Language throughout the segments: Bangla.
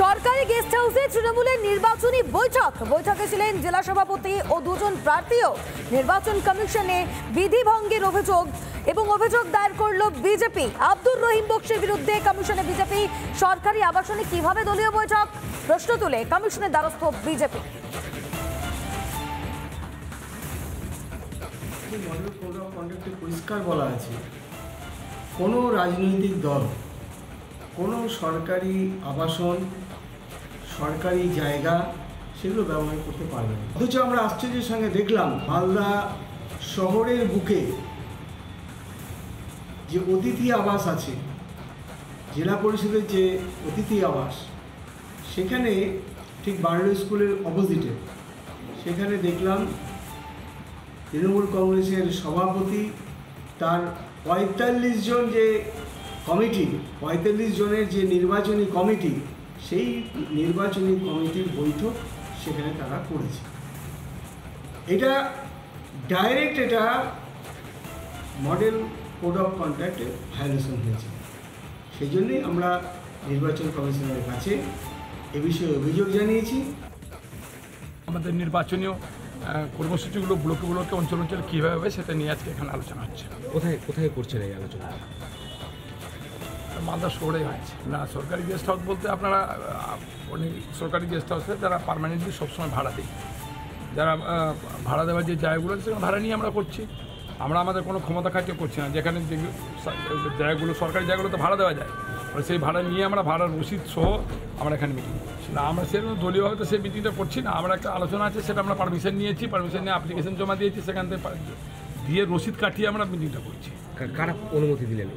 সরকারি গেস্ট হাউসে তৃণমূলের নির্বাচনী বৈঠকে ছিলেন জেলা সভাপতি ও দুজন প্রার্থীও। নির্বাচন কমিশনে বিধি ভঙ্গের অভিযোগ দায়ের করল বিজেপি। আব্দুর রহিম বক্সির বিরুদ্ধে কমিশনে বিজেপি। সরকারি আবাসনে কিভাবে দলীয় বৈঠক, প্রশ্ন তুলে কমিশনের দ্বারস্থ বিজেপি। পরিষ্কার বলা আছে, কোনো রাজনৈতিক দল কোনো সরকারি আবাসন, সরকারি জায়গা সেগুলো ব্যবহার করতে পারবে না। অথচ আমরা আশ্চর্যের সঙ্গে দেখলাম মালদা শহরের বুকে যে অতিথি আবাস আছে, জেলা পরিষদের যে অতিথি আবাস, সেখানে ঠিক বারোই স্কুলের অপোজিটে সেখানে দেখলাম তৃণমূল কংগ্রেসের সভাপতি তার ৪৫ জন যে কমিটি, ৪৫ জনের যে নির্বাচনী কমিটি, সেই নির্বাচনী কমিটির বৈঠক সেখানে তারা করেছে। এটা ডাইরেক্ট এটা মডেল কোড অফ কন্ডাক্টে ভায়োলেশন হয়েছে। সেই জন্যই আমরা নির্বাচন কমিশনের কাছে এ বিষয়ে অভিযোগ জানিয়েছি। আমাদের নির্বাচনীয় কর্মসূচিগুলো ব্লকে অঞ্চলে কীভাবে হবে সেটা নিয়ে আজকে এখানে আলোচনা হচ্ছে। কোথায় করছেন এই আলোচনা? মালদা শহরে হয়েছে না। সরকারি গেস্ট হাউস বলতে আপনারা অনেক সরকারি গেস্ট হাউসে যারা পার্মানেন্টলি সবসময় ভাড়া দিই, যারা ভাড়া দেওয়ার যে জায়গাগুলো আছে সেখানে ভাড়া নিয়ে আমরা করছি। আমরা আমাদের কোনো ক্ষমতা খাটিয়ে করছি না। যেখানে যে জায়গাগুলো সরকারি জায়গাগুলোতে ভাড়া দেওয়া যায়, সেই ভাড়া নিয়ে আমরা ভাড়ার রসিদ সহ আমরা এখানে মিটিং করছি না। আমরা সেরকম দলীয়ভাবে তো সেই মিটিংটা করছি না। আমরা একটা আলোচনা আছে, সেটা আমরা পারমিশন নিয়েছি, পারমিশন নিয়ে অ্যাপ্লিকেশন জমা দিয়েছি, সেখান থেকে দিয়ে রসিদ কাটিয়ে আমরা মিটিংটা করছি। কারা অনুমতি দিলেন?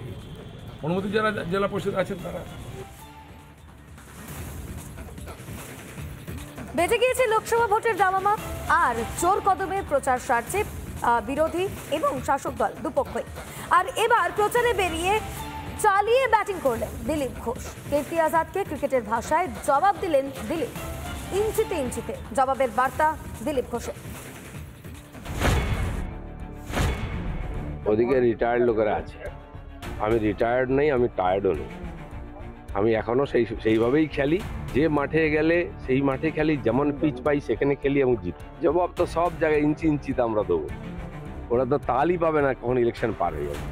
অনুমতি যারা জেলা পরিষদ আছেন তারা। বেজে গিয়েছে লোকসভা ভোটের দামামা, আর জোর কদমে প্রচার সারছে বিরোধী এবং শাসক দল দুপক্ষই। আর এবার প্রচারে বেরিয়ে চালিয়ে ব্যাটিং করলেন দিলীপ ঘোষ। কীর্তি আজাদকে ক্রিকেটের ভাষায় জবাব দিলেন দিলীপ। ইঞ্চিতে ইঞ্চিতে জবাবের বার্তা দিলীপ ঘোষের। ওদিকে রিটায়ার্ড লোকেরা আছে, আমি রিটায়ার্ড নেই, আমি টায়ার্ডও নেই। আমি এখনও সেইভাবেই খেলি। যে মাঠে গেলে সেই মাঠে খেলি, যেমন পিচ পাই সেখানে খেলি এবং জিতি। জবাব তো সব জায়গায় ইঞ্চিতে আমরা দেবো। ওরা তো তালই পাবে না কখন ইলেকশন পার হয়ে যাবে।